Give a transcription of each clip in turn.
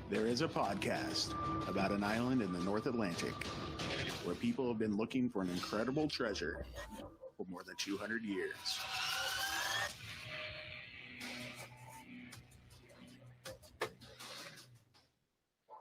There is a podcast about an island in the North Atlantic where people have been looking for an incredible treasure for more than 200 years.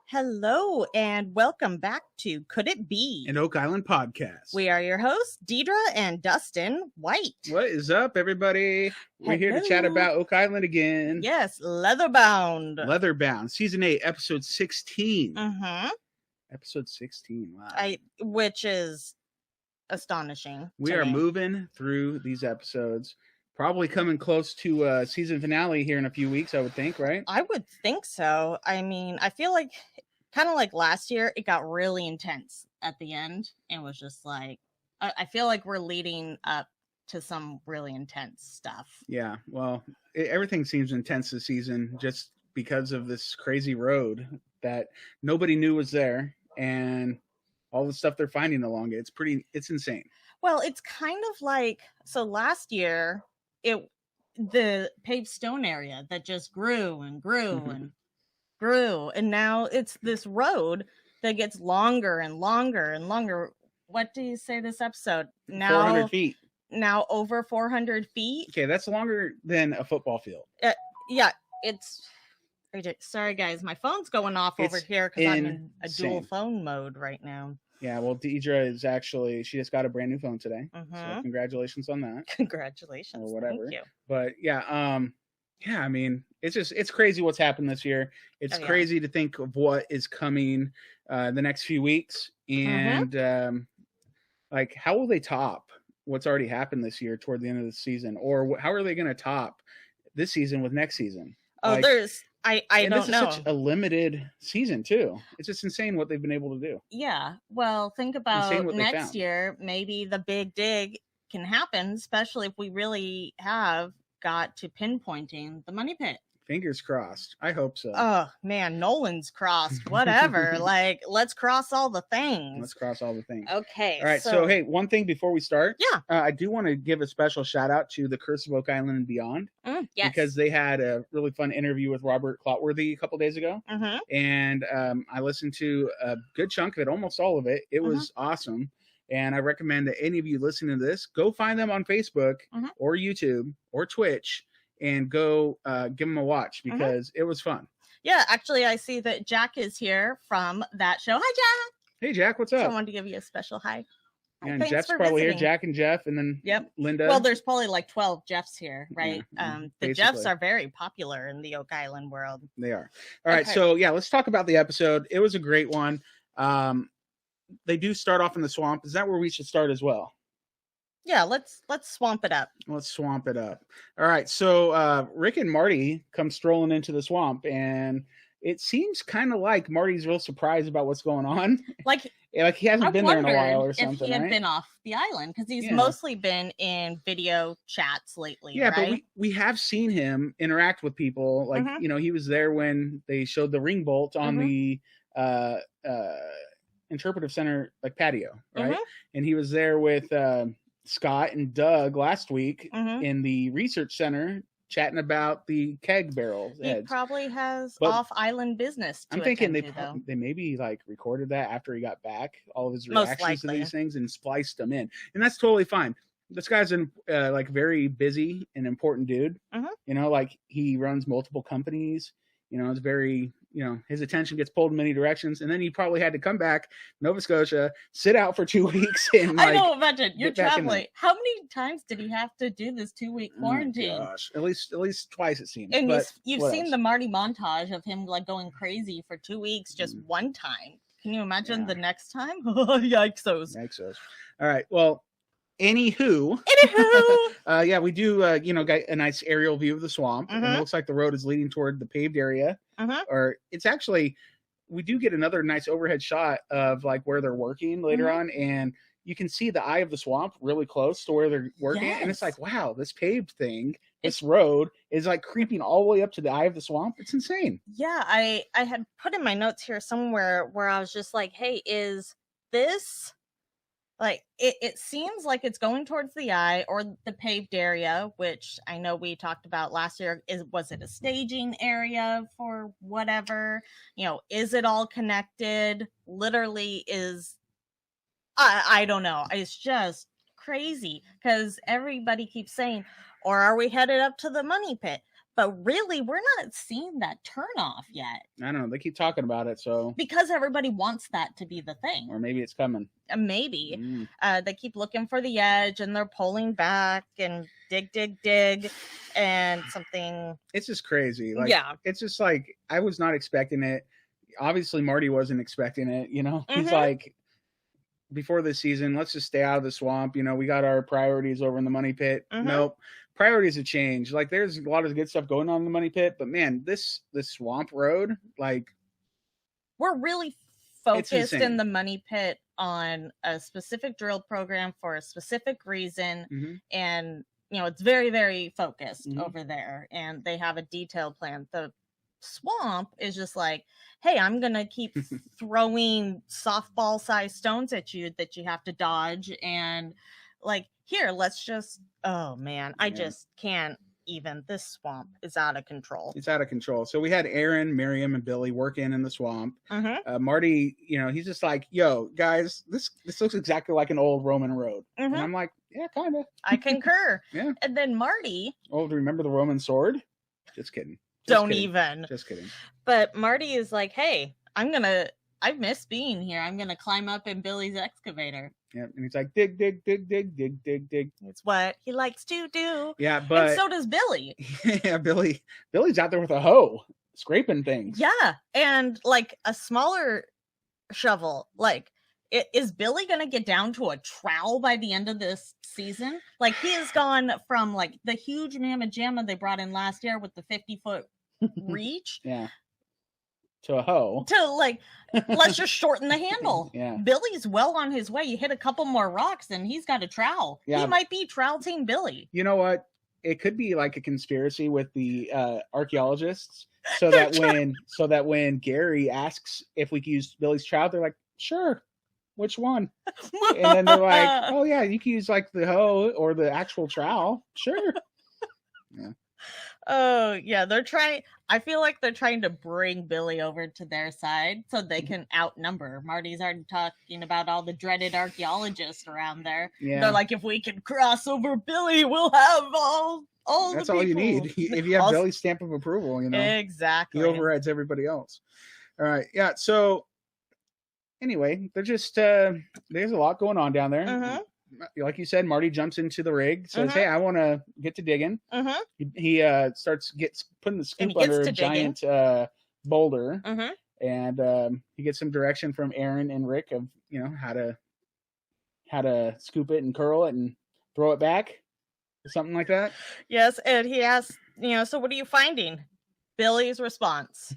Hello and welcome back to Could It Be? An Oak Island podcast. We are your hosts, Deidre and Dustin White. What is up, everybody? We're here to chat about Oak Island again. Yes, Leatherbound. Leatherbound, Season 8, Episode 16. Mm-hmm. Episode 16, wow. Which is astonishing. We are moving through these episodes. Probably coming close to season finale here in a few weeks, I would think, right? I would think so. I mean, I feel like, kind of like last year, it got really intense at the end. And was just like, I feel like we're leading up to some really intense stuff. Yeah, well, everything seems intense this season just because of this crazy road that nobody knew was there. And all the stuff they're finding along it. It's insane. Well, it's kind of like, so last year, the paved stone area that just grew and grew and grew, and now it's this road that gets longer and longer and longer. What do you say this episode? Now 400 feet. Now over 400 feet. Okay, that's longer than a football field. Yeah, it's. Sorry, guys, my phone's going off over here because I'm in a dual phone mode right now. Yeah, well, Deidre is she just got a brand new phone today. So congratulations on that. Congratulations. Or whatever. Thank you. But yeah, I mean, it's crazy what's happened this year. It's crazy to think of what is coming the next few weeks. And like, how will they top what's already happened this year toward the end of the season? Or how are they going to top this season with next season? Oh, I don't know. This is such a limited season too. It's just insane what they've been able to do. Yeah. Well, think about next year. Maybe the big dig can happen, especially if we really have got to pinpointing the money pit. Fingers crossed. I hope so. Oh man, Nolan's crossed. Whatever. Like, let's cross all the things. Let's cross all the things. Okay. All right. So hey, one thing before we start. Yeah. I do want to give a special shout out to the Curse of Oak Island and Beyond. Yes. Because they had a really fun interview with Robert Clotworthy a couple days ago. And I listened to a good chunk of it, almost all of it. It was awesome. And I recommend that any of you listening to this, go find them on Facebook or YouTube or Twitch and go give them a watch because it was fun. Yeah, actually, I see that Jack is here from that show. Hi, Jack. Hey, Jack, what's up? So I wanted to give you a special hi. And Jeff's probably here, Jack and Jeff, and then Linda. Well, there's probably like 12 Jeffs here, right? Yeah, the Jeffs are very popular in the Oak Island world. They are. All right, so yeah, let's talk about the episode. It was a great one. They do start off in the swamp. Is that where we should start as well? Yeah, let's swamp it up. Let's swamp it up. All right, so Rick and Marty come strolling into the swamp, and it seems kind of like Marty's real surprised about what's going on. Like he hasn't been there in a while or something. If he had been off the island, because he's mostly been in video chats lately. Yeah, right? But we have seen him interact with people. Like he was there when they showed the ring bolt on the interpretive center patio, right? And he was there with Scott and Doug last week in the research center chatting about the keg barrel. He probably has off-island business to I'm thinking they maybe recorded that after he got back, all of his reactions to these things, and spliced them in. And that's totally fine. This guy's a very busy and important dude. He runs multiple companies. It's very, his attention gets pulled in many directions. And then he probably had to come back, Nova Scotia, sit out for 2 weeks. And I know, imagine you're traveling. How many times did he have to do this 2-week quarantine? Oh, gosh, at least twice it seems. And you've seen the Marty montage of him going crazy for 2 weeks, just one time. Can you imagine the next time? Yikes. All right. Well, Anywho, we do, get a nice aerial view of the swamp. And it looks like the road is leading toward the paved area. Or it's actually, we do get another nice overhead shot of where they're working later on. And you can see the eye of the swamp really close to where they're working. And it's like, wow, this paved thing, this road is creeping all the way up to the eye of the swamp. It's insane. Yeah, I had put in my notes here somewhere where I was just like, hey, is this Like it seems like it's going towards the eye or the paved area, which I know we talked about last year. Was it a staging area for whatever? Is it all connected? Literally I don't know. It's just crazy because everybody keeps saying, or are we headed up to the money pit? But really, we're not seeing that turnoff yet. I don't know. They keep talking about it, so because everybody wants that to be the thing. Or maybe it's coming. Maybe. They keep looking for the edge, and they're pulling back and dig, and something. It's just crazy. It's just like I was not expecting it. Obviously, Marty wasn't expecting it. He's like, before this season, let's just stay out of the swamp. We got our priorities over in the money pit. Nope. Priorities have changed. Like, there's a lot of good stuff going on in the money pit, but man, this swamp road, like, we're really focused in the money pit on a specific drill program for a specific reason, and it's very, very focused over there, and they have a detailed plan. The swamp is just like, hey, I'm gonna keep throwing softball sized stones at you that you have to dodge, and like, here, let's just, oh man, I just can't even. This swamp is out of control. It's out of control. So we had Aaron, Miriam, and Billy working in the swamp. Marty, he's just like, yo, guys, this looks exactly like an old Roman road. And I'm like, yeah, kind of. I concur. Yeah. And then Marty. Oh, do you remember the Roman sword? Just kidding. Even. Just kidding. But Marty is like, hey, I miss being here. I'm going to climb up in Billy's excavator. Yeah, and he's like, dig, dig, dig, dig, dig, dig, dig. It's what he likes to do. Yeah, but... And so does Billy. Yeah, Billy's out there with a hoe, scraping things. Yeah, and like a smaller shovel. Like, is Billy going to get down to a trowel by the end of this season? Like, he has gone from, like, the huge mamma jamma they brought in last year with the 50-foot reach. Yeah. To a hoe. To, like, let's just shorten the handle. Yeah. Billy's well on his way. You hit a couple more rocks and he's got a trowel. Yeah. He might be trowel team Billy. You know what? It could be like a conspiracy with the archaeologists so that when Gary asks if we can use Billy's trowel, they're like, sure. Which one? And then they're like, oh yeah, you can use like the hoe or the actual trowel. Sure. Yeah. Oh yeah, I feel like they're trying to bring Billy over to their side so they can outnumber. Marty's already talking about all the dreaded archaeologists around there. Yeah. They're like, if we can cross over Billy, we'll have all that's the people. All you need. If you have Billy's stamp of approval, Exactly. He overrides everybody else. All right. Yeah. So anyway, they're just there's a lot going on down there. Like you said, Marty jumps into the rig, says, hey, I want to get to digging. He starts putting the scoop under a giant boulder, and he gets some direction from Aaron and Rick of how to scoop it and curl it and throw it back, or something like that. Yes, and he asks, so what are you finding? Billy's response: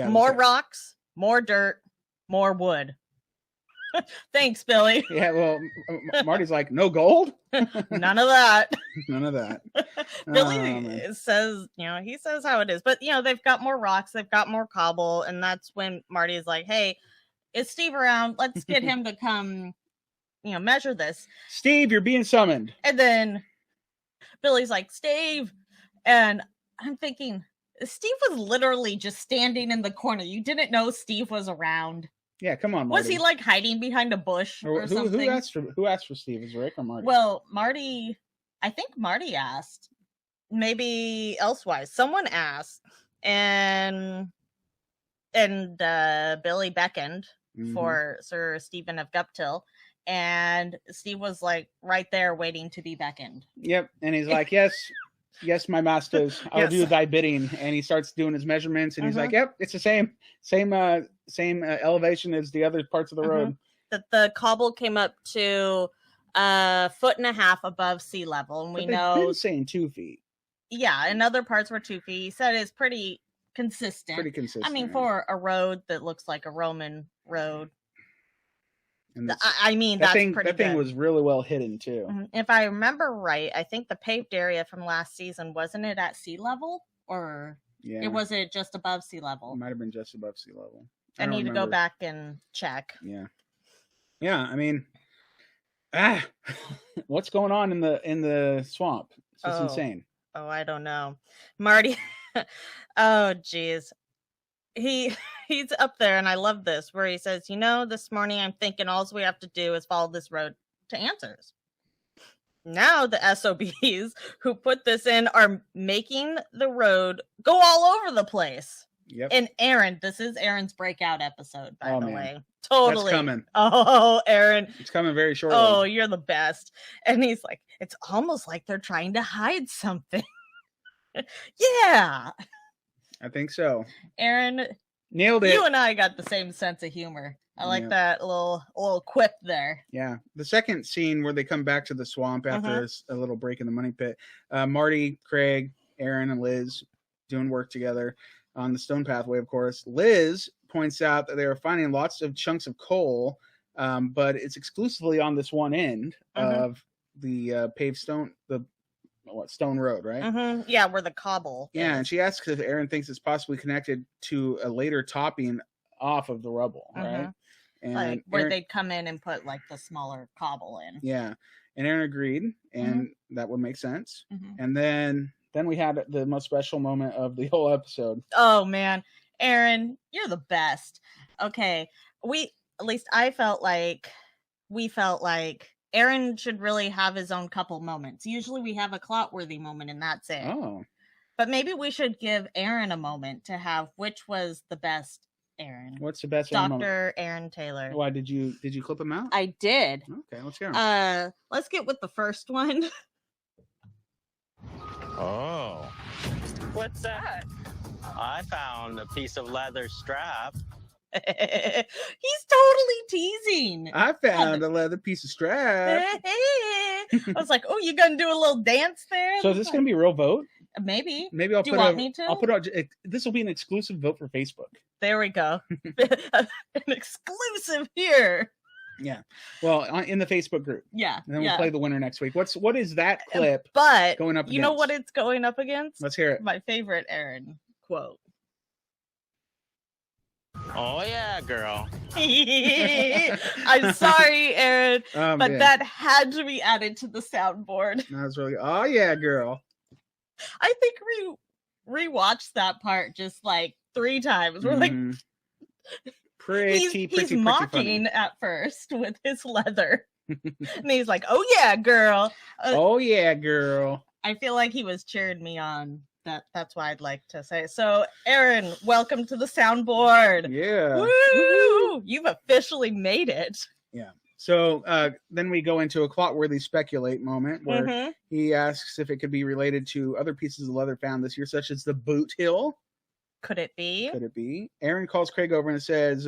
more rocks, more dirt, more wood. Thanks, Billy. Yeah, well, Marty's like, no gold? None of that. None of that. Billy says, he says how it is. But, they've got more rocks, they've got more cobble, and that's when Marty is like, hey, is Steve around? Let's get him to come, measure this. Steve, you're being summoned. And then Billy's like, Steve. And I'm thinking, Steve was literally just standing in the corner. You didn't know Steve was around. Yeah, come on, Marty. Was he like hiding behind a bush or something? Who asked for Steve? Is it Rick or Marty? Well, I think Marty asked. Maybe elsewise. Someone asked. And Billy beckoned for Sir Stephen of Guptill. And Steve was like right there waiting to be beckoned. Yep. And he's like, yes, my masters, I'll do thy bidding. And he starts doing his measurements, and he's like, yep, it's the same elevation as the other parts of the road. That the cobble came up to 1.5 feet above sea level, and we know been saying 2 feet. Yeah, and other parts were 2 feet. He said it's pretty consistent. I mean, for a road that looks like a Roman road. And that's pretty good. That thing was really well hidden too. If I remember right, I think the paved area from last season, wasn't it at sea level, or was it just above sea level? It might have been just above sea level. I need to go back and check. Yeah. I mean, What's going on in the swamp? It's just insane. Oh, I don't know. Marty. Oh, geez. He's up there, and I love this, where he says, this morning I'm thinking all we have to do is follow this road to answers. Now the SOBs who put this in are making the road go all over the place. Yep. And Aaron, this is Aaron's breakout episode, by the way. That's Totally. coming. Oh, Aaron. It's coming very shortly. Oh, you're the best. And he's like, it's almost like they're trying to hide something. Yeah. I think so. Aaron, nailed it. You and I got the same sense of humor. I like that little quip there. Yeah. The second scene where they come back to the swamp after a little break in the money pit, Marty, Craig, Aaron, and Liz doing work together on the stone pathway, of course. Liz points out that they are finding lots of chunks of coal, but it's exclusively on this one end of the paved stone, stone road, right? Yeah, where the cobble is. And she asks if Aaron thinks it's possibly connected to a later topping off of the rubble, right? And like where they'd come in and put like the smaller cobble in. Yeah. And Aaron agreed, and that would make sense. And then we had the most special moment of the whole episode. Oh man, Aaron, you're the best. Okay, at least I felt like we felt like Aaron should really have his own couple moments. Usually we have a Clotworthy moment and that's it. Oh. But maybe we should give Aaron a moment to have which was the best Aaron. What's the best Dr. Aaron Taylor. Why did you clip him out? I did. Okay, let's hear him. Let's get with the first one. Oh. What's that? I found a piece of leather strap. He's totally teasing. I found a leather piece of strap. I was like, oh, you gonna do a little dance there? So is this gonna be a real vote? Maybe. Maybe I'll do you want me to? I'll put out. This will be an exclusive vote for Facebook. There we go. An exclusive here. Yeah. Well, in the Facebook group. Yeah. And then we'll play the winner next week. What is that clip? But going up against? You know what it's going up against? Let's hear it. My favorite Aaron quote. Oh yeah, girl. I'm sorry, Aaron, but that had to be added to the soundboard. That was really good. Oh yeah, girl. I think we rewatched that part just like 3 times. We're like, he's mocking at first with his leather, and he's like, "Oh yeah, girl." Oh yeah, girl. I feel like he was cheering me on. That's why I'd like to say. So, Aaron, welcome to the soundboard. Yeah. Woo! You've officially made it. Yeah. So then we go into a Clotworthy speculate moment where he asks if it could be related to other pieces of leather found this year, such as the boot hill. Could it be? Could it be? Aaron calls Craig over and says,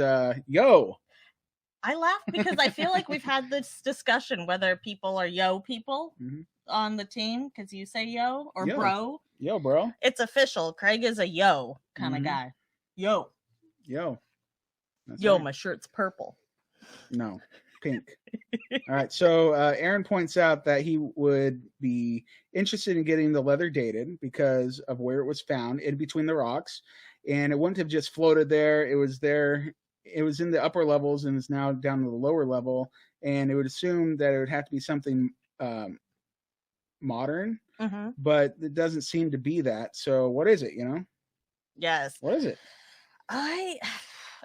yo. I laugh because I feel like we've had this discussion whether people are yo people on the team because you say yo or bro. Yo, bro. It's official. Craig is a yo kind of guy. Yo. That's yo, right. My shirt's purple. No, pink. All right. So Aaron points out that he would be interested in getting the leather dated because of where it was found in between the rocks. And it wouldn't have just floated there. It was there. It was in the upper levels and is now down to the lower level. And it would assume that it would have to be something modern. But it doesn't seem to be that. So what is it, Yes. What is it?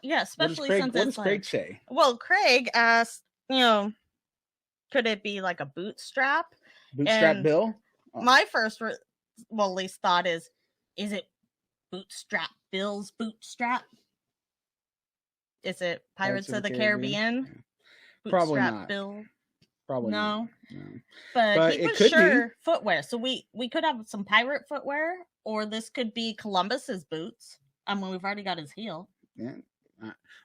Especially since what does Craig say? Well, Craig asked, could it be like a bootstrap? Bootstrap Bill? Oh. My first, at least thought is it Bootstrap Bill's bootstrap? Is it Pirates of the Caribbean? Yeah. Probably Bootstrap not. Bill? Probably no. Not. No. But he was sure footwear. So we could have some pirate footwear, or this could be Columbus's boots. I mean, we've already got his heel. Yeah.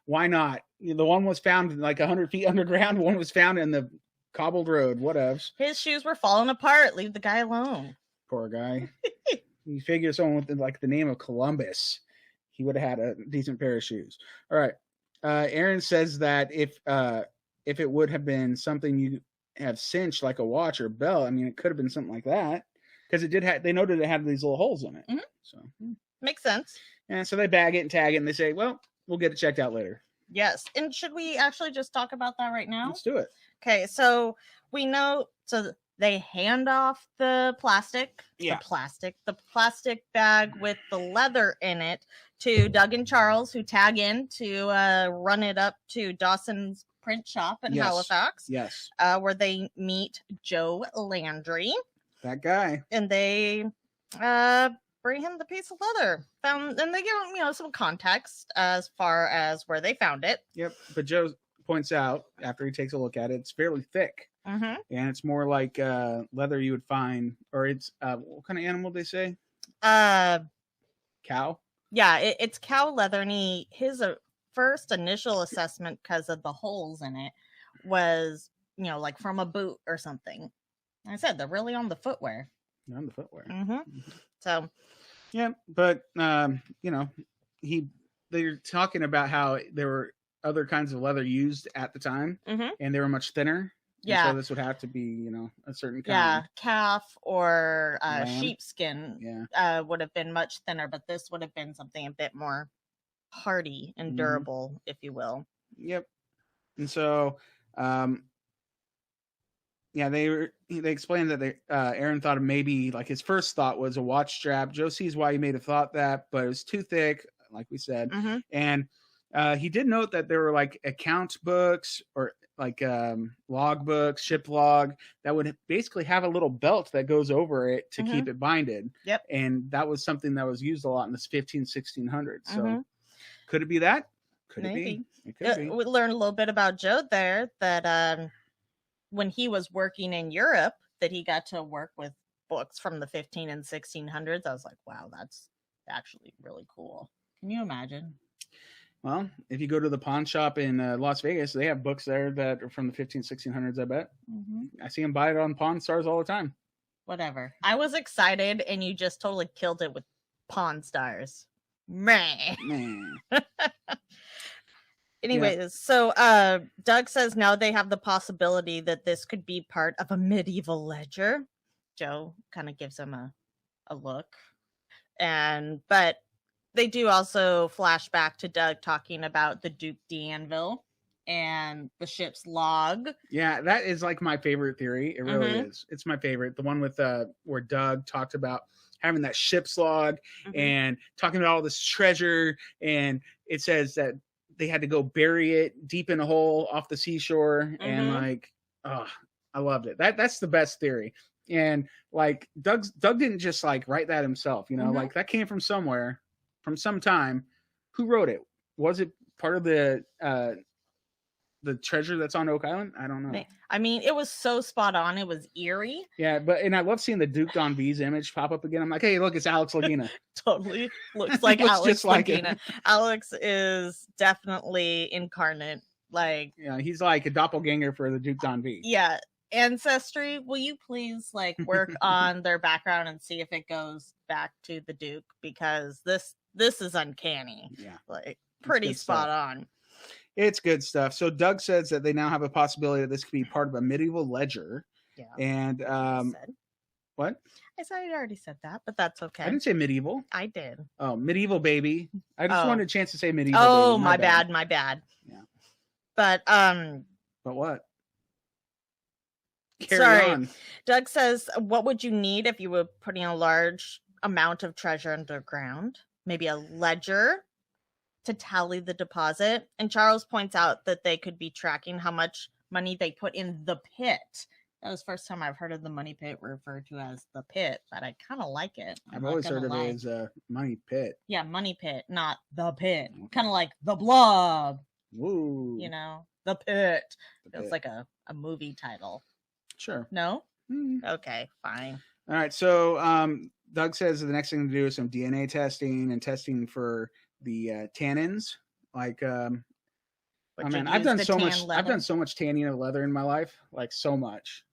Why not? The one was found like 100 feet underground. One was found in the cobbled road. Whatevs. His shoes were falling apart. Leave the guy alone. Poor guy. You figure someone with like the name of Columbus, he would have had a decent pair of shoes. All right. Aaron says that if it would have been something you have cinched like a watch or belt, I mean, it could have been something like that because it did have. They noted it had these little holes in it. So makes sense. And so they bag it and tag it, and they say, "Well, we'll get it checked out later." Yes. And should we actually just talk about that right now? Let's do it. Okay, so we know, so they hand off the plastic bag with the leather in it to Doug and Charles, who tag in to run it up to Dawson's print shop in Halifax. Yes. Where they meet Joe Landry. That guy. And they bring him the piece of leather. And they give him, some context as far as where they found it. Yep. But Joe points out, after he takes a look at it, it's fairly thick. Mm-hmm. And it's more like leather you would find, or it's, what kind of animal they say? Cow. Yeah, it's cow leather. And his first initial assessment, because of the holes in it, was, like from a boot or something. Like I said, they're really on the footwear. On the footwear. Mm-hmm. So. Yeah, but, they're talking about how there were other kinds of leather used at the time, and they were much thinner. Yeah. So this would have to be, a certain kind. Yeah, calf or Lamb. sheepskin would have been much thinner, but this would have been something a bit more hardy and durable, if you will. Yep. And so, they explained that Aaron thought of maybe, like, his first thought was a watch strap. Joe sees why he may have thought that, but it was too thick, like we said. Mm-hmm. And he did note that there were like account books or like log books, ship log, that would basically have a little belt that goes over it to keep it binded. Yep. And that was something that was used a lot in the 1600s. So could it be that? Could Maybe. it be? It could be. We learned a little bit about Joe there, that when he was working in Europe, that he got to work with books from the 15 and 1600s. I was like, wow, that's actually really cool. Can you imagine? Well, if you go to the pawn shop in Las Vegas, they have books there that are from the 1600s, I bet. I see them buy it on Pawn Stars all the time. Whatever. I was excited, and you just totally killed it with Pawn Stars. Meh. Anyways, so Doug says now they have the possibility that this could be part of a medieval ledger. Joe kind of gives him a look. But they do also flash back to Doug talking about the Duke d'Anville and the ship's log. Yeah, that is like my favorite theory. It really is. It's my favorite. The one with where Doug talked about having that ship's log and talking about all this treasure. And it says that they had to go bury it deep in a hole off the seashore. And like, oh, I loved it. That's the best theory. And like Doug didn't just like write that himself, like that came from somewhere. From some time. Who wrote it? Was it part of the treasure that's on Oak Island? I don't know. I mean, it was so spot on. It was eerie. Yeah, and I love seeing the Duke d'Anville's image pop up again. I'm like, hey, look, it's Alex Lagina. Totally looks like Alex Lagina. Alex is definitely incarnate. Like, yeah, he's like a doppelganger for the Duke d'Anville. Yeah. Ancestry, will you please work on their background and see if it goes back to the Duke, because this is uncanny. Yeah, pretty spot on. It's good stuff. So Doug says that they now have a possibility that this could be part of a medieval ledger. Yeah. And what? I said I already said that, but that's okay. I didn't say medieval. I did. Oh, medieval baby. I just wanted a chance to say medieval. Oh, baby. my bad. Yeah. But what? Sorry. On. Doug says, what would you need if you were putting a large amount of treasure underground? Maybe a ledger to tally the deposit. And Charles points out that they could be tracking how much money they put in the pit. That was the first time I've heard of the money pit referred to as the pit, but I kind of like it. I've always heard of it as a money pit. Yeah, money pit, not the pit. Okay. Kind of like the Blob. Woo. The pit. It's like a movie title. Sure. No? Okay, fine. All right. So Doug says the next thing to do is some DNA testing and testing for the tannins. Like, I've done so much. Leather? I've done so much tanning of leather in my life. Like so much.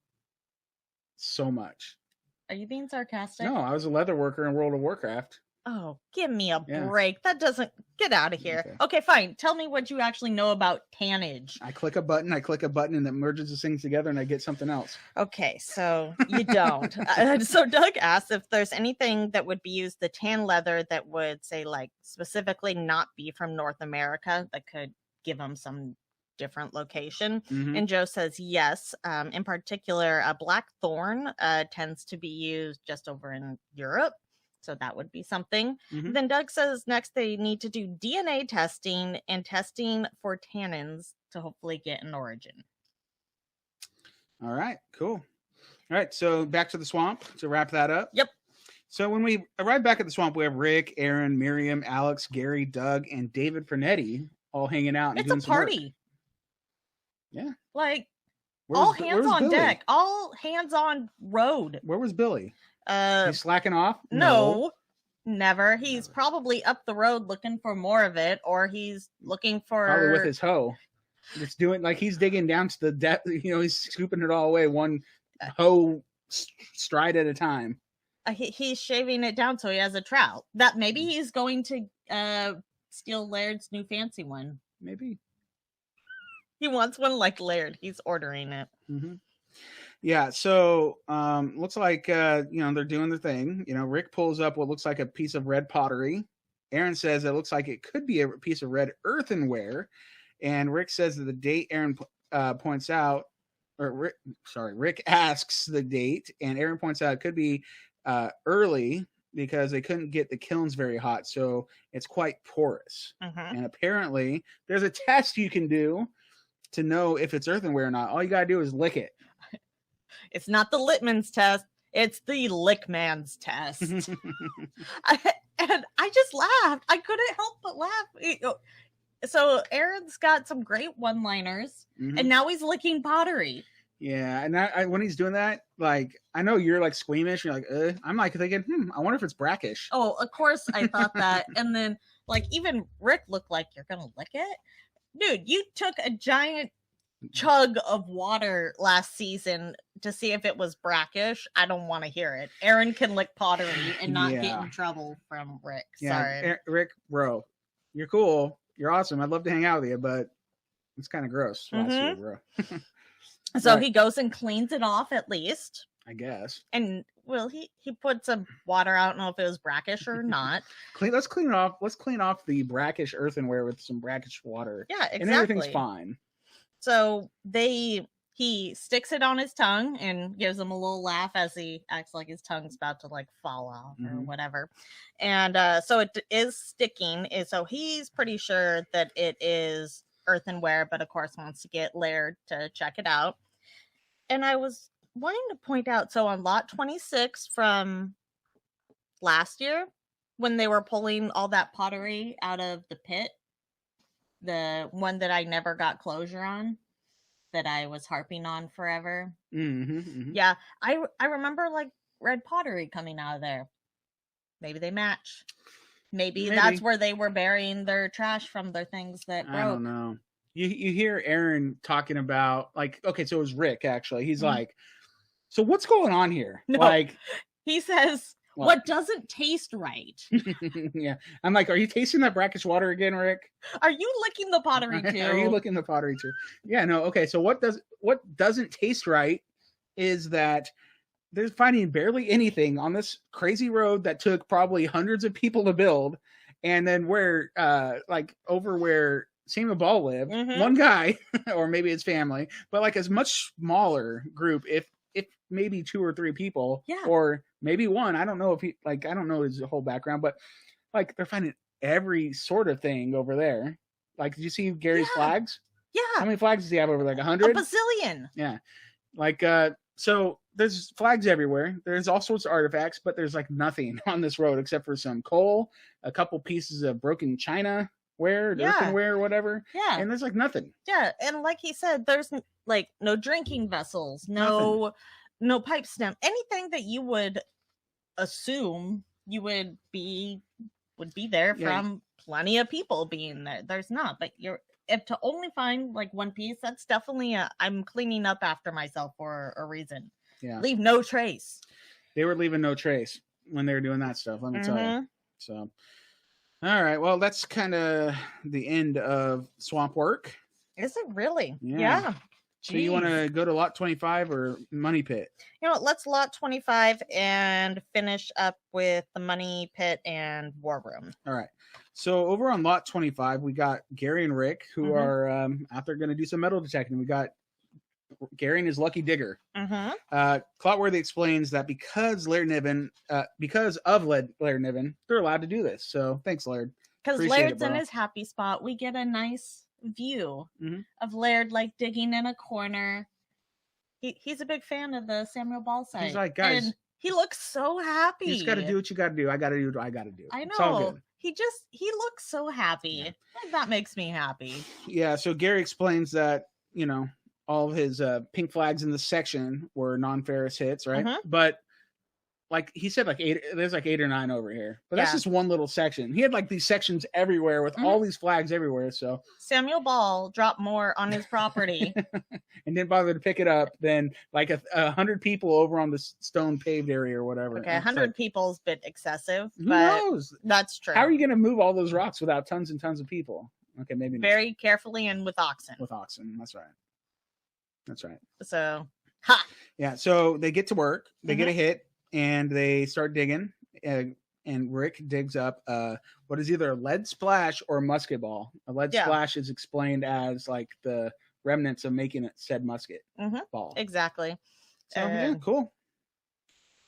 Are you being sarcastic? No, I was a leather worker in World of Warcraft. Oh, give me a break. That doesn't get out of here. Okay, fine. Tell me what you actually know about tannage. I click a button, and it merges the things together, and I get something else. Okay, so you don't. So Doug asks if there's anything that would be used, the tan leather that would say, specifically not be from North America, that could give them some different location. Mhm. And Joe says yes. In particular, a blackthorn tends to be used just over in Europe. So that would be something. Mhm. Then Doug says next they need to do DNA testing and testing for tannins to hopefully get an origin. All right, cool. All right, so back to the swamp to wrap that up. Yep. So when we arrive back at the swamp, we have Rick, Aaron, Miriam, Alex, Gary, Doug, and David Fernetti all hanging out and It's doing a some work. party. Yeah. Like Where all was- where hands was on Billy? deck, all hands on road. Where was Billy? Uh, He's slacking off? no, never. He's Never. probably up the road looking for more of it, or he's looking for Probably with his hoe. Just doing like he's digging down to the depth. He's scooping it all away, one hoe stride at a time. He's shaving it down so he has a trout. That maybe he's going to steal Laird's new fancy one. Maybe. He wants one like Laird. He's ordering it. Mm-hmm. Yeah, so looks like they're doing their thing. Rick pulls up what looks like a piece of red pottery. Aaron says it looks like it could be a piece of red earthenware, and Rick says that the date Aaron points out, or Rick asks the date, and Aaron points out it could be early because they couldn't get the kilns very hot, so it's quite porous. Mm-hmm. And apparently, there's a test you can do to know if it's earthenware or not. All you gotta do is lick it. It's not the Littman's test. It's the Lickman's test. And I just laughed. I couldn't help but laugh. So Aaron's got some great one-liners, Mhm. and now he's licking pottery. Yeah, and I when he's doing that, like I know you're like squeamish. You're like, I'm like thinking, I wonder if it's brackish. Oh, of course I thought that. And then, like, even Rick looked like, you're gonna lick it? Dude, you took a giant chug of water last season to see if it was brackish. I don't want to hear it. Aaron can lick pottery and not get Yeah. in trouble from Rick. Yeah, Sorry. Rick, bro, you're cool. You're awesome. I'd love to hang out with you, but it's kind of gross last year, bro. So Right. he goes and cleans it off at least. I guess. And well, he put some water out. I don't know if it was brackish or not. Let's clean it off. Let's clean off the brackish earthenware with some brackish water, Yeah, exactly. and everything's fine. So he sticks it on his tongue and gives him a little laugh as he acts like his tongue's about to like fall off or Mhm. whatever. And so it is sticking. So he's pretty sure that it is earthenware, but of course wants to get Laird to check it out. And I was wanting to point out, so on lot 26 from last year, when they were pulling all that pottery out of the pit, the one that I never got closure on, that I was harping on forever. Mm-hmm, mm-hmm. Yeah, I remember like red pottery coming out of there. Maybe they match. Maybe that's where they were burying their trash from their things that broke. I don't know. You hear Aaron talking about like, okay, so it was Rick actually. He's like, so what's going on here? No. Like, He says, what doesn't taste right? yeah. I'm like, are you tasting that brackish water again, Rick? Are you licking the pottery too? Are you licking the pottery too? Yeah, no. Okay, so what doesn't taste right is that there's finding barely anything on this crazy road that took probably hundreds of people to build, and then where like over where Samuel Ball lived, one guy or maybe his family, but like a much smaller group, if maybe 2 or 3 people, or maybe one. I don't know if he I don't know his whole background, but like they're finding every sort of thing over there. Like, did you see Gary's flags? Yeah. How many flags does he have over there? Like 100? A bazillion. Yeah. Like, so there's flags everywhere. There's all sorts of artifacts, but there's like nothing on this road except for some coal, a couple pieces of broken china earthenware or whatever. Yeah. And there's like nothing. Yeah. And like he said, there's like no drinking vessels, no pipe stem, anything that you would assume you would be there from plenty of people being there. There's not, but if to only find like one piece, that's definitely I'm cleaning up after myself for a reason. Yeah. Leave no trace. They were leaving no trace when they were doing that stuff, let me tell you. So, all right. Well, that's kind of the end of swamp work. Is it really? Yeah. So you want to go to lot 25 or money pit? You know what, let's lot 25 and finish up with the money pit and war room. All right. So over on lot 25, we got Gary and Rick who are out there going to do some metal detecting. We got Gary and his lucky digger. Clotworthy explains that because Laird Niven, Laird Niven, they're allowed to do this. So thanks, Laird. Because Laird's in his happy spot. We get a nice view of Laird like digging in a corner. He's a big fan of the Samuel Ball site. He's like, guys, and he looks so happy. You just got to do what you got to do. I got to do what I got to do. I know. It's all good. He looks so happy. Yeah. Like, that makes me happy. Yeah. So Gary explains that, you know, all of his pink flags in the section were non-Ferris hits, right? But like he said, like there's like 8 or 9 over here, but that's just one little section. He had like these sections everywhere with all these flags everywhere. So Samuel Ball dropped more on his property and didn't bother to pick it up than like 100 people over on the stone paved area or whatever. Okay, 100 people's a bit excessive, who but knows? That's true. How are you going to move all those rocks without tons and tons of people? Okay, maybe very not. Carefully and with oxen. With oxen, that's right. That's right. So, yeah. So they get to work. They get a hit. And they start digging, and Rick digs up what is either a lead splash or a musket ball. A lead splash is explained as like the remnants of making it said musket ball. Exactly. So cool.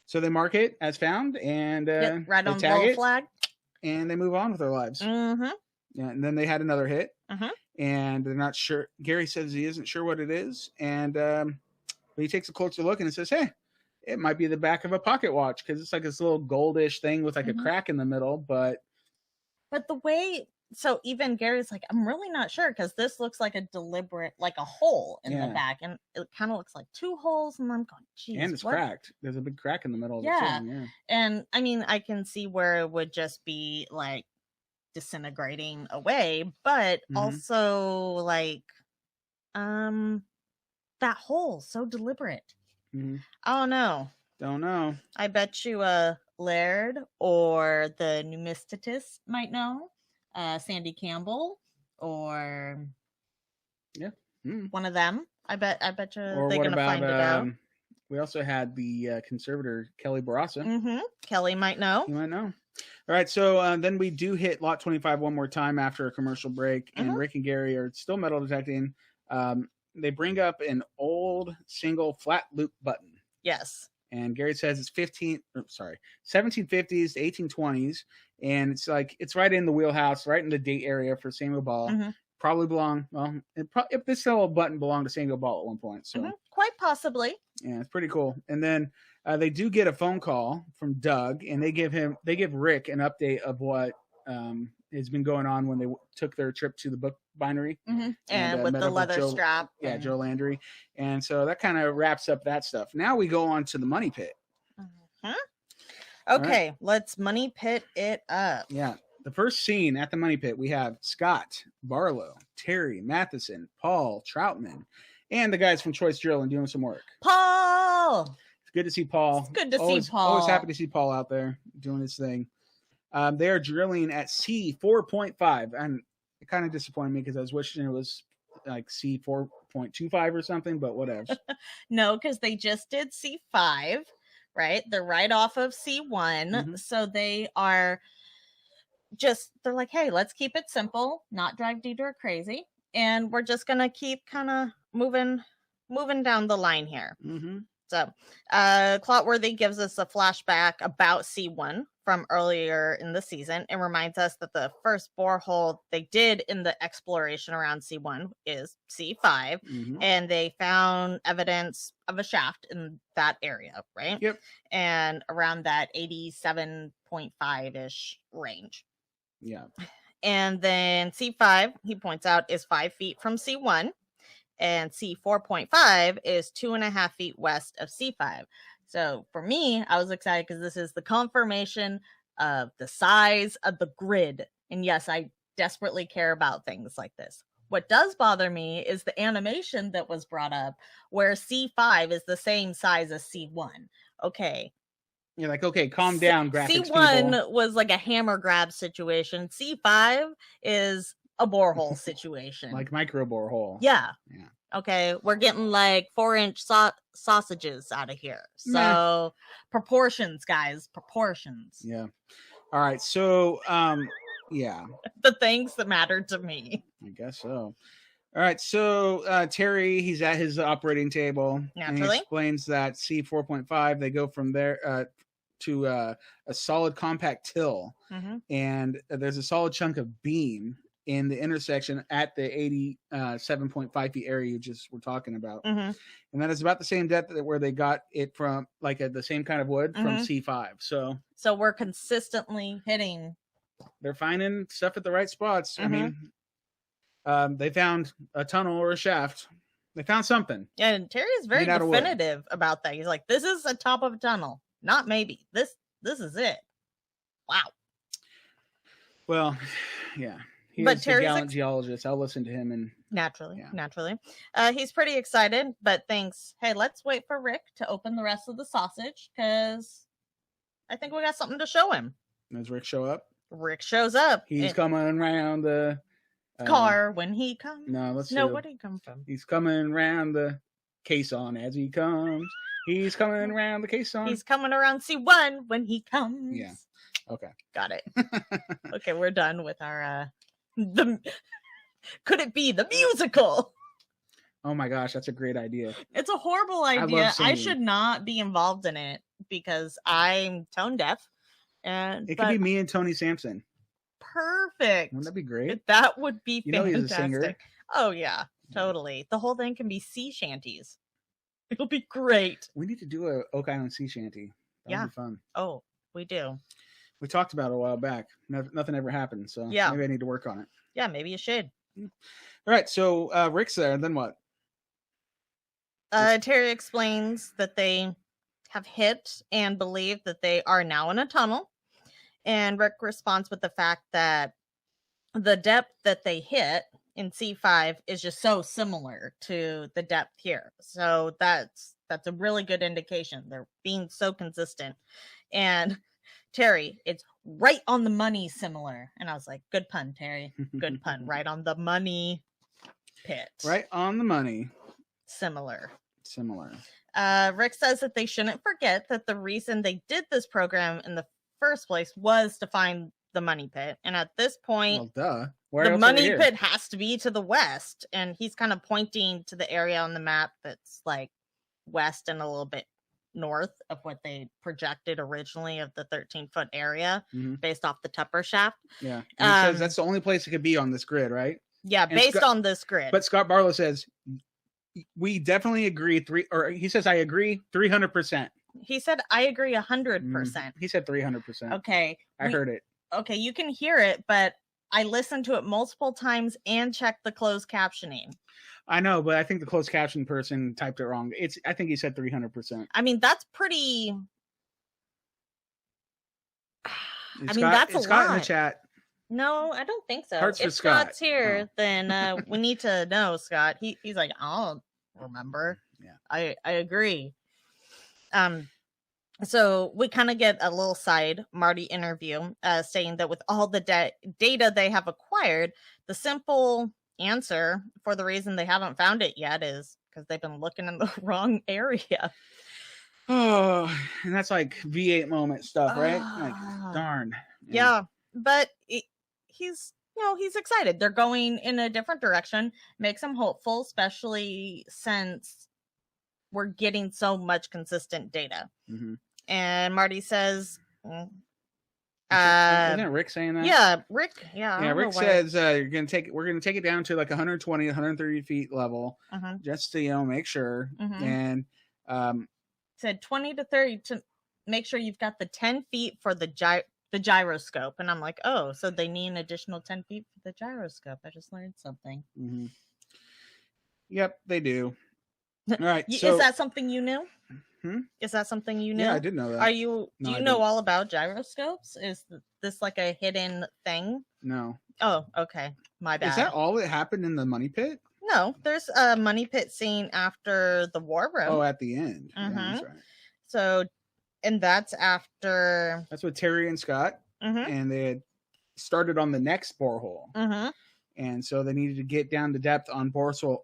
So they mark it as found, and right on the little flag, and they move on with their lives. Yeah, and then they had another hit, and they're not sure. Gary says he isn't sure what it is, and he takes a closer look and it says, "Hey, it might be the back of a pocket watch," because it's like this little goldish thing with like a crack in the middle. But the way, so even Gary's like, I'm really not sure because this looks like a deliberate, like a hole in the back, and it kind of looks like 2 holes. And I'm going, geez, and it's cracked. There's a big crack in the middle of it. Yeah, and I mean, I can see where it would just be like disintegrating away, but also like, that hole so deliberate. I don't know. I bet you Laird or the numismatist might know. Sandy Campbell or one of them. I bet you or they're gonna find it out. We also had the conservator Kelly Barassa. Kelly might know. You might know. All right, so then we do hit lot 25 one more time after a commercial break, and Rick and Gary are still metal detecting. They bring up an old single flat loop button. Yes. And Gary says it's 1750s to 1820s. And it's like, it's right in the wheelhouse, right in the date area for Samuel Ball. Probably if this little button belonged to Samuel Ball at one point. So quite possibly. Yeah, it's pretty cool. And then they do get a phone call from Doug, and they give Rick an update of what has been going on when they took their trip to the book bindery and with the leather strap. Yeah, Joe Landry. And so that kind of wraps up that stuff. Now we go on to the money pit. Okay, let's money pit it up. Yeah. The first scene at the money pit, we have Scott, Barlow, Terry, Matheson, Paul, Troutman, and the guys from Choice Drilling doing some work. Paul! It's good to see Paul. It's good to see Paul. Always happy to see Paul out there doing his thing. They are drilling at C 4.5, and it kind of disappointed me because I was wishing it was like C 4.25 or something, but whatever. No, because they just did C5, right? They're right off of C1, so they are they're like, hey, let's keep it simple, not drive Deidre crazy, and we're just gonna keep kind of moving down the line here. So Clotworthy gives us a flashback about C1 from earlier in the season and reminds us that the first borehole they did in the exploration around C1 is C5, and they found evidence of a shaft in that area, right? Yep. And around that 87.5-ish range. Yeah. And then C5, he points out, is 5 feet from C1. And C4.5 is 2.5 feet west of C5. So for me, I was excited because this is the confirmation of the size of the grid. And yes, I desperately care about things like this. What does bother me is the animation that was brought up where C5 is the same size as C1. Okay. You're like, okay, calm down, graphics C1 people. was like a hammer grab situation. C5 is a borehole situation. Like micro borehole. Yeah. Okay, we're getting like 4-inch sausages out of here. So proportions, guys, proportions. Yeah. All right. So, yeah. The things that matter to me. I guess so. All right. So Terry, he's at his operating table. Naturally. And he explains that C4.5, they go from there to a solid compact till. Mm-hmm. And there's a solid chunk of beam in the intersection at the 87.5 feet area you just were talking about. Mm-hmm. And that is about the same depth where they got it from, like the same kind of wood from C5. So we're consistently hitting. They're finding stuff at the right spots. I mean, they found a tunnel or a shaft. They found something. Yeah, and Terry is very definitive about that. He's like, this is the top of a tunnel. Not maybe. This is it. Wow. Well, yeah. But He's a gallant geologist. I'll listen to him. And naturally. He's pretty excited, but thinks, hey, let's wait for Rick to open the rest of the sausage, because I think we got something to show him. Does Rick show up? Rick shows up. He's coming around the car when he comes. No, let's see. No, where did he come from? He's coming around the caisson as he comes. He's coming around the caisson. He's coming around C1 when he comes. Yeah. Okay. Got it. Okay, we're done with our could it be the musical? Oh my gosh, that's a great idea. It's a horrible idea. I should not be involved in it because I'm tone deaf. And it could be me and Tony Sampson. Perfect. Wouldn't that be great? That would be fantastic. He's a singer. Oh yeah, totally. The whole thing can be sea shanties. It'll be great. We need to do a Oak Island sea shanty. That would be fun. Oh, we do. We talked about it a while back. Nothing ever happened, so maybe I need to work on it. Yeah, maybe you should. All right, so Rick's there, and then what? Terry explains that they have hit and believe that they are now in a tunnel. And Rick responds with the fact that the depth that they hit in C5 is just so similar to the depth here. So that's a really good indication. They're being so consistent. And Terry, it's right on the money similar. And I was like, good pun, Terry. Good pun. Right on the money pit. Right on the money. Similar. Rick says that they shouldn't forget that the reason they did this program in the first place was to find the money pit. And at this point, the money pit has to be to the west. And he's kind of pointing to the area on the map that's like west and a little bit north of what they projected originally of the 13-foot area based off the Tupper shaft. Yeah. And he says that's the only place it could be on this grid, right? Yeah, and based on this grid. But Scott Barlow says, we definitely agree. He says, I agree 300%. He said, I agree 100%. He said 300%. Okay. I heard it. Okay, you can hear it, but I listened to it multiple times and checked the closed captioning. I know, but I think the closed caption person typed it wrong. I think he said 300%. I mean, that's pretty. That's a lot. Scott in the chat. No, I don't think so. Hearts if for Scott. Scott's here, then we need to know, Scott. He's like, I'll remember. Yeah, I agree. So we kind of get a little side Marty interview saying that with all the data they have acquired, the simple answer for the reason they haven't found it yet is because they've been looking in the wrong area. Oh, and that's like V8 moment stuff, right? Like, darn. Yeah, but he's excited. They're going in a different direction. Makes him hopeful, especially since we're getting so much consistent data. And Marty says, isn't it Rick saying that? Yeah, Rick. Yeah, Rick says we're gonna take it down to like 120, 130 feet level, just to make sure. And said 20 to 30 to make sure you've got the 10 feet for the gyroscope. And I'm like, oh, so they need an additional 10 feet for the gyroscope. I just learned something. Yep, they do. All right. Is that something you knew? Is that something you knew? Yeah, I did know that. Do you know all about gyroscopes? Is this like a hidden thing? No. Oh, okay. My bad. Is that all that happened in the money pit? No, there's a money pit scene after the war room. Oh, at the end. Yeah, that's right. So, and that's after. That's with Terry and Scott, and they had started on the next borehole. And so they needed to get down to depth on borehole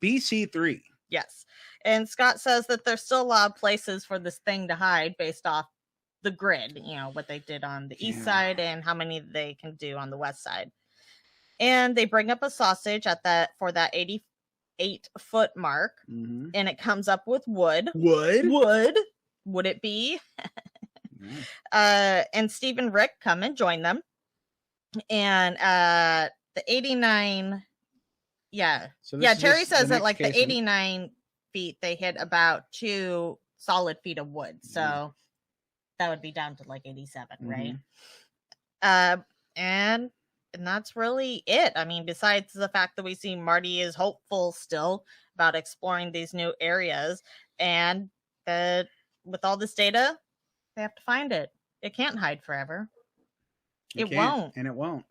BC3. Yes. And Scott says that there's still a lot of places for this thing to hide based off the grid, what they did on the east side and how many they can do on the west side. And they bring up a sausage for that 88-foot mark, and it comes up with wood. Would it be? And Steve and Rick come and join them. And the 89, Terry says that like the 89 feet, they hit about 2 solid feet of wood. So that would be down to like 87, right? And that's really it. I mean, besides the fact that we see Marty is hopeful still about exploring these new areas, and that with all this data, they have to find it. It can't hide forever. It won't. And it won't.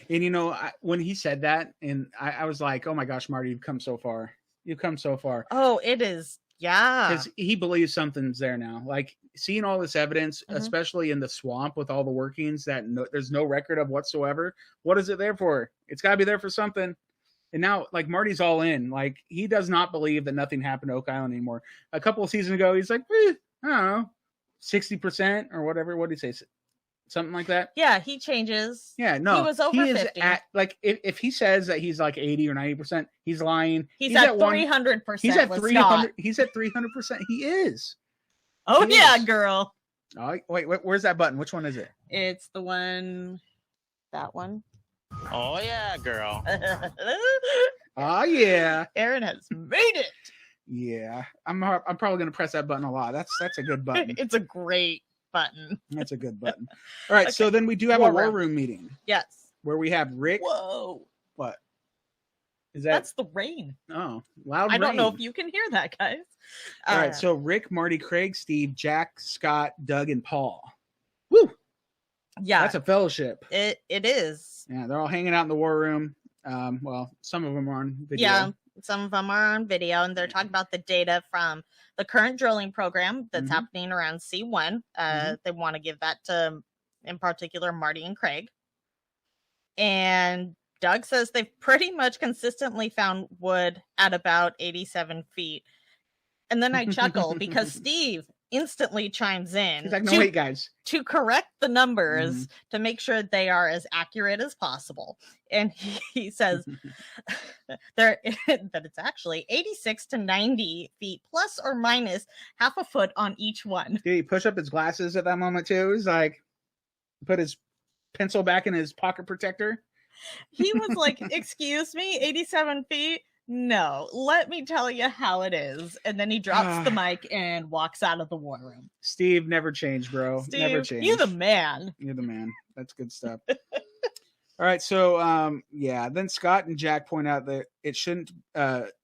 And, when he said that, and I was like, oh my gosh, Marty, you've come so far. You've come so far. Oh, it is. Yeah. Because he believes something's there now. Like, seeing all this evidence, especially in the swamp with all the workings that there's no record of whatsoever. What is it there for? It's got to be there for something. And now, like, Marty's all in. Like, he does not believe that nothing happened to Oak Island anymore. A couple of seasons ago, he's like, I don't know, 60% or whatever. What did he say? Something like that? Yeah, he changes. Yeah, no. He was over 50. If he says that he's like 80 or 90%, he's lying. He's at 300%. He's at 300%. He's at 300%. He is. Oh, yeah, girl. Oh, wait, where's that button? Which one is it? It's the one, that one. Oh, yeah, girl. Oh, yeah. Aaron has made it. Yeah. I'm probably going to press that button a lot. That's a good button. It's a great button. That's a good button. All right, okay. So then we do have a war room meeting. Yes. Where we have Rick. Whoa. What? That's the rain. Oh, loud rain. I don't know if you can hear that, guys. All right, so Rick, Marty, Craig, Steve, Jack, Scott, Doug, and Paul. Woo! Yeah. That's a fellowship. It is. Yeah, they're all hanging out in the war room. Well, some of them are on video. Yeah, some of them are on video, and they're talking about the data from the current drilling program that's happening around C1. They want to give that to, in particular, Marty and Craig. And Doug says they've pretty much consistently found wood at about 87 feet. And then I chuckle because Steve instantly chimes in. He's like, no, wait, guys. To correct the numbers to make sure they are as accurate as possible. And he says that it's actually 86 to 90 feet, plus or minus half a foot on each one. Did he push up his glasses at that moment, too? He's like, put his pencil back in his pocket protector. He was like, excuse me, 87 feet? No, let me tell you how it is. And then he drops the mic and walks out of the war room. Steve, never changed, bro. Steve, never changed. You're the man. You're the man. That's good stuff. All right, so then Scott and Jack point out that it shouldn't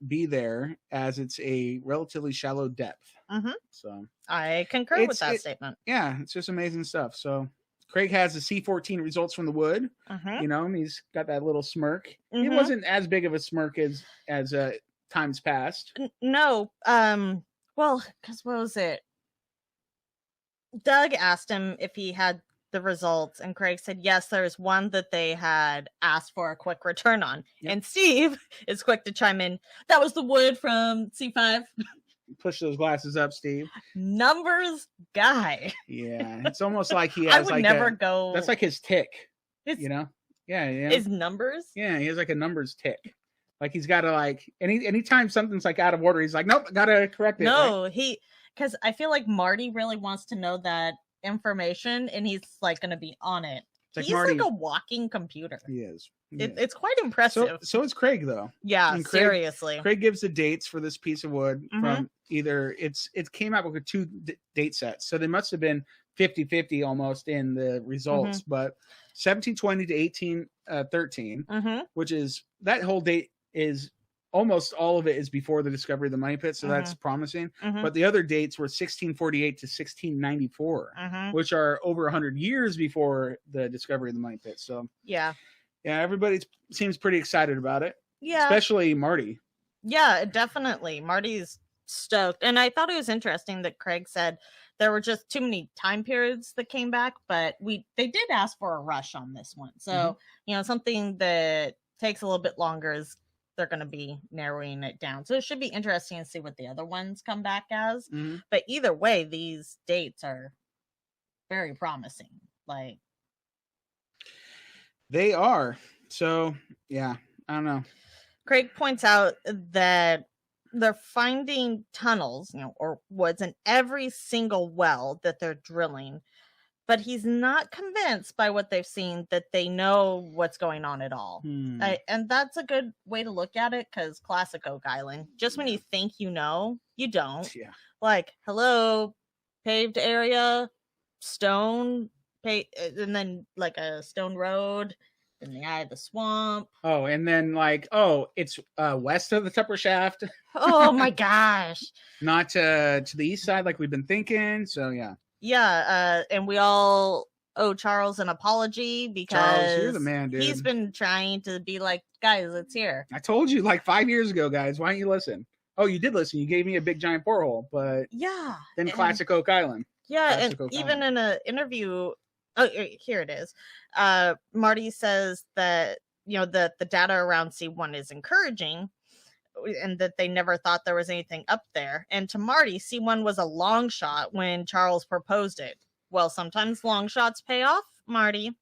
be there as it's a relatively shallow depth. So I concur with that statement. Yeah, it's just amazing stuff. So Craig has the C14 results from the wood. And he's got that little smirk. It wasn't as big of a smirk as times past. No. Well, because what was it? Doug asked him if he had the results, and Craig said yes, there's one that they had asked for a quick return on. And Steve is quick to chime in. That was the wood from C5. Push those glasses up, Steve. Numbers guy. Yeah, it's almost like he has go. That's like his tick. Yeah. His numbers. Yeah, he has like a numbers tick. Like he's got to like anytime something's like out of order, he's like, nope, gotta correct it. No, right? because I feel like Marty really wants to know that information, and he's like going to be on it. He's like a walking computer. He is. It's quite impressive. So is Craig, though. Yeah, seriously. Craig gives the dates for this piece of wood from either it came out with two date sets, so they must have been 50-50 almost in the results, but 1720 to 1813, which is that whole date is almost all of it is before the discovery of the money pit, so that's promising. But the other dates were 1648 to 1694, which are over 100 years before the discovery of the money pit. So yeah, everybody seems pretty excited about it. Yeah, especially Marty. Yeah, definitely. Marty's stoked, and I thought it was interesting that Craig said there were just too many time periods that came back, but they did ask for a rush on this one. So, something that takes a little bit longer is they're going to be narrowing it down. So it should be interesting to see what the other ones come back as. But either way, these dates are very promising. Like, they are. So, yeah, I don't know. Craig points out that they're finding tunnels, or woods in every single well that they're drilling, but he's not convinced by what they've seen that they know what's going on at all. And that's a good way to look at it, because classic Oak Island, just when you think you know, you don't. Yeah. Like, hello, paved area, stone, and then like a stone road in the eye of the swamp. Oh, and then it's west of the Tupper Shaft. Oh my gosh. Not to the east side like we've been thinking. So yeah. Yeah, and we all owe Charles an apology because Charles, you're the man, dude. He's been trying to be like, guys, it's here. I told you 5 years ago, guys. Why don't you listen? Oh, you did listen. You gave me a big giant porthole, but yeah. Then classic Oak Island. Yeah, classic and even in an interview, here it is. Marty says that that the data around C1 is encouraging, and that they never thought there was anything up there. And to Marty, C1 was a long shot when Charles proposed it. Well, sometimes long shots pay off, Marty.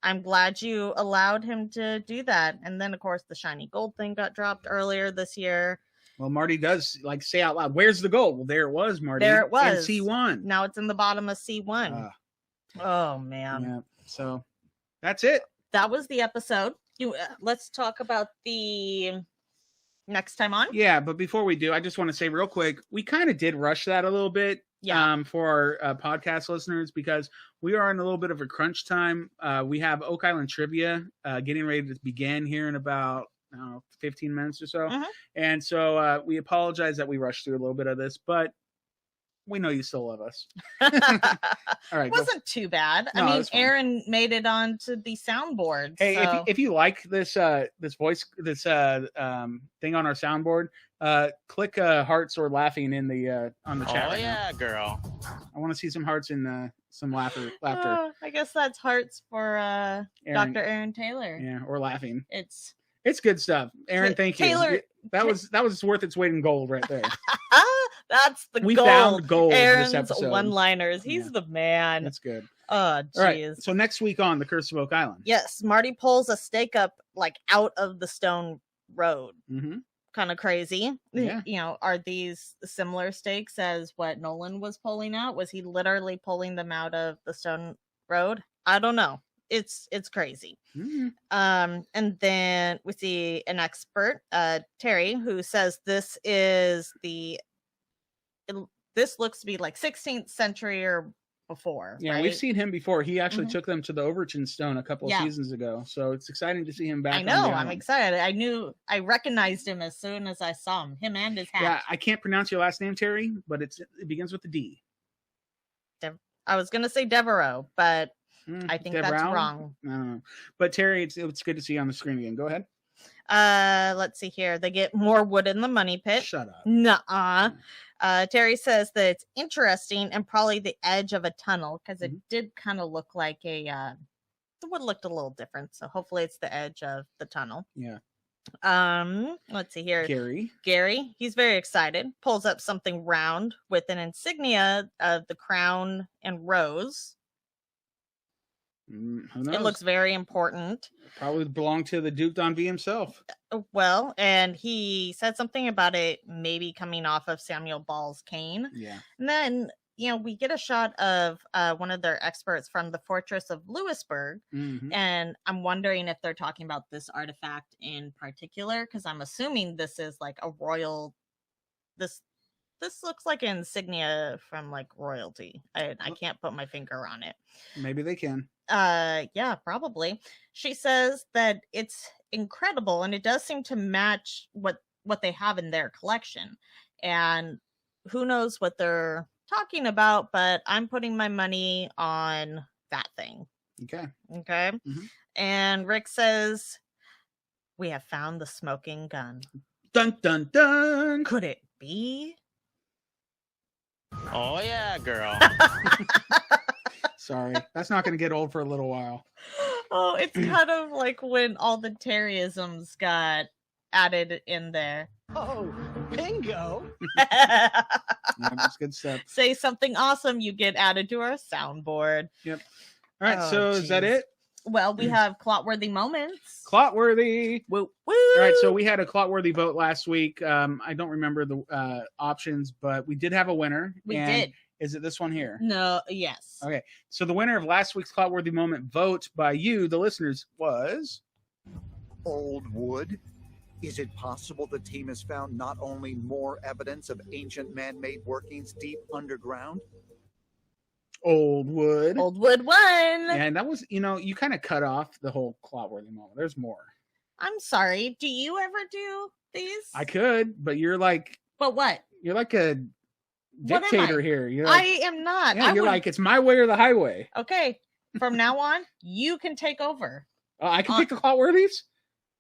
I'm glad you allowed him to do that. And then, of course, the shiny gold thing got dropped earlier this year. Well, Marty does say out loud, "Where's the gold?" Well, there it was, Marty. There it was. In C1. Now it's in the bottom of C1. Oh, man. Yeah. So that's it. That was the episode. Let's talk about the next time on. Yeah, but before we do, I just want to say real quick, we kind of did rush that a little bit. Yeah. For our podcast listeners, because we are in a little bit of a crunch time. We have Oak Island trivia getting ready to begin here in about 15 minutes or so. And so we apologize that we rushed through a little bit of this, but we know you still love us. All right, it wasn't too bad. No, I mean, Aaron made it onto the soundboard. Hey, so. if you like this voice thing on our soundboard, click hearts or laughing in the on the chat. Oh yeah, girl. I want to see some hearts and some laughter. I guess that's hearts for Dr. Aaron Taylor. Yeah, or laughing. It's good stuff. Aaron, thank you. That was worth its weight in gold right there. That's the we gold. found gold Aaron's this episode. One-liners. He's the man. That's good. Oh, jeez. All right. So next week on The Curse of Oak Island. Yes, Marty pulls a stake up out of the stone road. Mm-hmm. Kind of crazy. Yeah. Are these similar stakes as what Nolan was pulling out? Was he literally pulling them out of the stone road? I don't know. It's crazy. Mm-hmm. And then we see an expert, Terry, who says this looks to be 16th century or before. Yeah, right? we've seen him before. He actually took them to the Overton Stone a couple of seasons ago. So it's exciting to see him back. I know. I'm excited. I recognized him as soon as I saw him and his hat. Yeah, I can't pronounce your last name, Terry, but it begins with a D. I was going to say Devereaux, but I think that's wrong. I don't know. But Terry, it's good to see you on the screen again. Go ahead. Let's see here. They get more wood in the money pit. Shut up. Nuh-uh. Terry says that it's interesting and probably the edge of a tunnel, because it did kind of look like the wood looked a little different. So hopefully it's the edge of the tunnel. Yeah. Let's see here. Gary, he's very excited. Pulls up something round with an insignia of the crown and rose. Who knows? It looks very important. Probably belonged to the Duke d'Envie himself. Well, and he said something about it maybe coming off of Samuel Ball's cane. Yeah. And then, we get a shot of one of their experts from the Fortress of Louisburg. Mm-hmm. And I'm wondering if they're talking about this artifact in particular, because I'm assuming this is a royal... This looks like an insignia from royalty. I can't put my finger on it. Maybe they can. Yeah, probably. She says that it's incredible, and it does seem to match what they have in their collection. And who knows what they're talking about, but I'm putting my money on that thing. Okay. Mm-hmm. And Rick says, we have found the smoking gun. Dun dun dun. Could it be? Oh, yeah, girl. Sorry, that's not going to get old for a little while. Oh, it's kind of like when all the Terryisms got added in there. Oh, bingo. Yeah, that's good stuff. Say something awesome, you get added to our soundboard. Yep. All right, Oh, so is that geez. it? Well, we have Clotworthy moments. Clotworthy. Woo, woo. All right, so we had a Clotworthy vote last week. I don't remember the options, but we did have a winner. We and did. Is it this one here? No, yes. Okay, so the winner of last week's Clotworthy moment vote by you, the listeners, was Old wood? Is it possible the team has found not only more evidence of ancient man-made workings deep underground? Old Wood. Old Wood won. And that was, you kind of cut off the whole Clotworthy moment. There's more. I'm sorry. Do you ever do these? I could, but you're like, But what? you're like a What am dictator I? here. You're like, I am not. yeah, I you're would- like, it's my way or the highway. Okay. From now on, you can take over. I can pick the Clotworthies?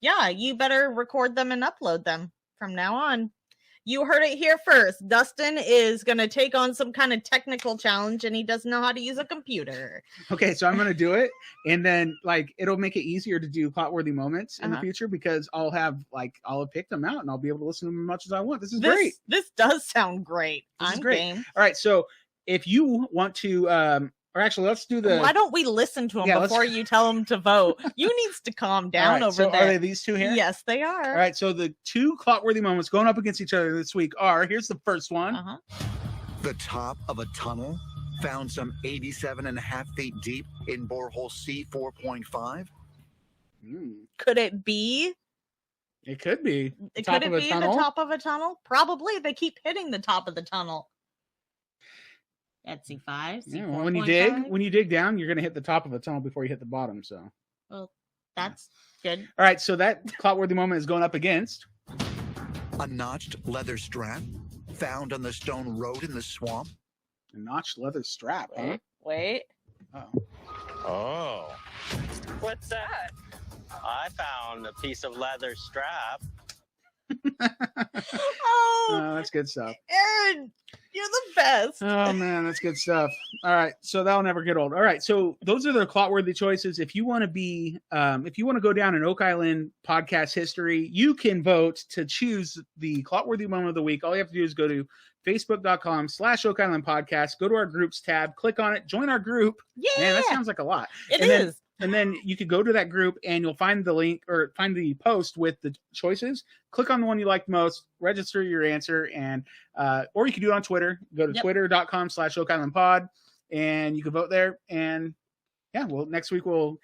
Yeah, you better record them and upload them from now on. You heard it here first. Dustin is going to take on some kind of technical challenge and he doesn't know how to use a computer. Okay, so I'm going to do it. And then, it'll make it easier to do Clotworthy moments in the future because I'll have picked them out and I'll be able to listen to them as much as I want. This is great. This does sound great. This is I'm great. game. All right, so if you want to, or actually, let's do the. Why don't we listen to him before you tell him to vote? You needs to calm down over so there. Are they these two here? Yes, they are. All right, so the two Clotworthy moments going up against each other this week are, here's the first one. The top of a tunnel found some 87.5 feet deep in borehole C 4.5. Could it be? It could be. Could it be the top of a tunnel? Probably. They keep hitting the top of the tunnel. At C5. Yeah, when you dig down, you're going to hit the top of a tunnel before you hit the bottom. So, well, that's good. All right, so that Clotworthy moment is going up against a notched leather strap found on the stone road in the swamp. A notched leather strap, huh? Wait. Oh. What's that? I found a piece of leather strap. Oh, that's good stuff. Aaron, you're the best. Oh man, that's good stuff. All right, so that'll never get old. All right, so those are the Clotworthy choices. If you want to be, if you want to go down in Oak Island podcast history, you can vote to choose the Clotworthy moment of the week. All you have to do is go to facebook.com/Oak Island Podcast, go to our groups tab, click on it, join our group. Yeah, man, that sounds like a lot. It is. And then you could go to that group and you'll find the link or find the post with the choices. Click on the one you like most, register your answer, and or you can do it on Twitter. Go to twitter.com/Oak Island Pod and you can vote there. And yeah, well, next week we'll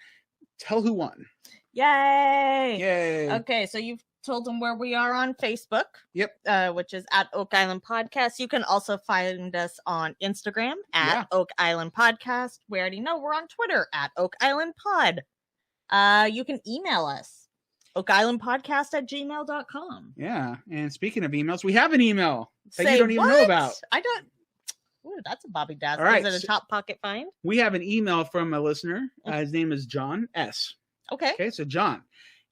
tell who won. Yay! Yay! Okay, so you've told them where we are on Facebook. Yep. Which is at Oak Island Podcast. You can also find us on Instagram at Oak Island Podcast. We already know we're on Twitter at Oak Island Pod. You can email us, oakislandpodcast@gmail.com. Yeah. And speaking of emails, we have an email that you don't even know about. I don't. Ooh, that's a Bobby Dazzle. All right, Is it a top pocket find? We have an email from a listener. His name is John S. Okay. Okay, so John.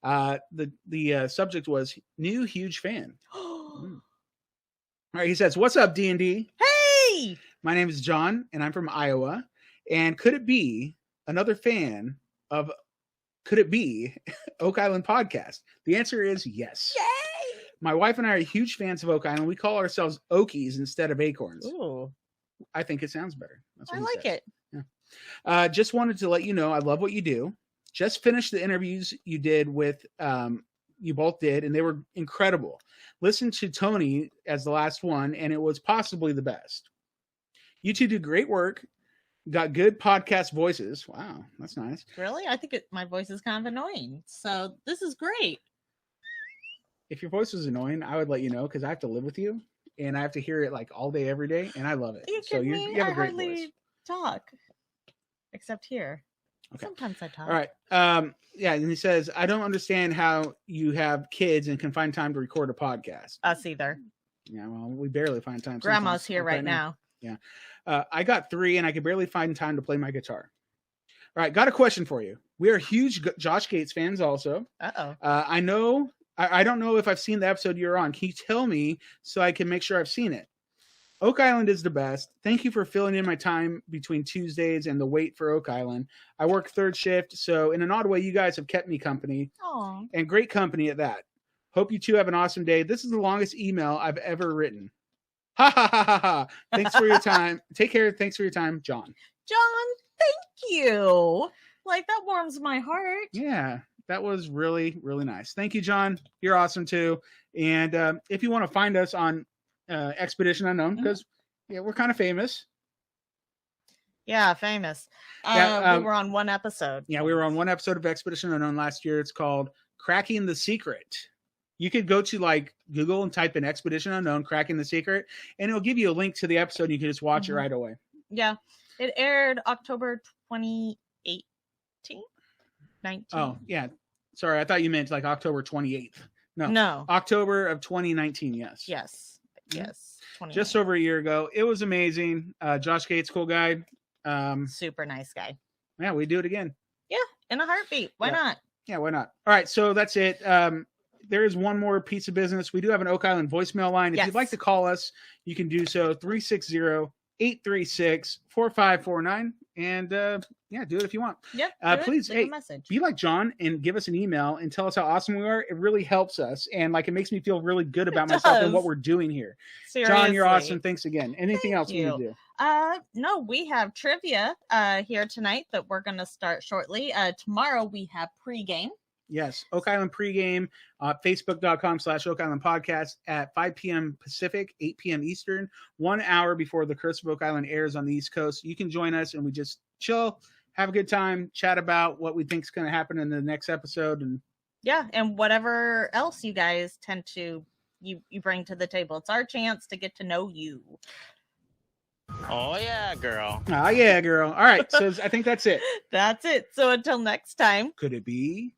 The subject was new huge fan. All right, he says, "What's up, D&D? Hey, my name is John, and I'm from Iowa. And could it be another fan of? Could it be Oak Island Podcast? The answer is yes. Yay! My wife and I are huge fans of Oak Island. We call ourselves Okies instead of Acorns. Ooh, I think it sounds better. That's what I like it. Yeah. Just wanted to let you know I love what you do. Just finished the interviews you did with you both did, and they were incredible. Listened to Tony as the last one, and it was possibly the best. You two do great work. Got good podcast voices. Wow, that's nice. Really? I think my voice is kind of annoying. So this is great. If your voice was annoying, I would let you know because I have to live with you, and I have to hear it like all day, every day, and I love it. You have a great voice. Talk, except here. Okay. Sometimes I talk. All right. Yeah, and he says, I don't understand how you have kids and can find time to record a podcast. Us either. Yeah, well, we barely find time. Grandma's here right now. Yeah. I got 3 and I can barely find time to play my guitar. All right, got a question for you. We are huge Josh Gates fans also. Uh-oh. I know, I don't know if I've seen the episode you're on. Can you tell me so I can make sure I've seen it? Oak Island is the best. Thank you for filling in my time between Tuesdays and the wait for Oak Island. I work third shift, so in an odd way, you guys have kept me company. Aw. And great company at that. Hope you two have an awesome day. This is the longest email I've ever written. Ha ha ha ha ha. Thanks for your time. Take care. Thanks for your time, John. John, thank you. Like, that warms my heart. Yeah, that was really, really nice. Thank you, John. You're awesome too. And if you want to find us on Expedition Unknown, because we're kind of famous. Yeah, famous. We were on one episode. Yeah, we were on one episode of Expedition Unknown last year. It's called Cracking the Secret. You could go to like Google and type in Expedition Unknown, Cracking the Secret, and it'll give you a link to the episode. And you can just watch it right away. Yeah, it aired October 2018, 19. Oh, yeah. Sorry, I thought you meant like October 28th. No. October of 2019, yes. Yes. Just over a year ago. It was amazing. Josh Gates, cool guy. Super nice guy. Yeah, we do it again. Yeah, in a heartbeat. Why not? Yeah, why not? All right, so that's it. There is one more piece of business. We do have an Oak Island voicemail line. If you'd like to call us, you can do so 360-836-4549. And do it if you want. Yep. Please, leave a message. Be like John and give us an email and tell us how awesome we are. It really helps us. And like, it makes me feel really good about myself and what we're doing here. Seriously. John, you're awesome. Thanks again. Anything else we need to do? No, we have trivia here tonight that we're going to start shortly. Tomorrow we have pregame. Yes, Oak Island pregame, Facebook.com/OakIslandPodcast at 5 p.m. Pacific, 8 p.m. Eastern, 1 hour before the Curse of Oak Island airs on the East Coast. You can join us and we just chill, have a good time, chat about what we think is going to happen in the next episode. And whatever else you guys tend to, you bring to the table. It's our chance to get to know you. Oh, yeah, girl. Oh, yeah, girl. All right, so I think that's it. That's it. So until next time. Could it be?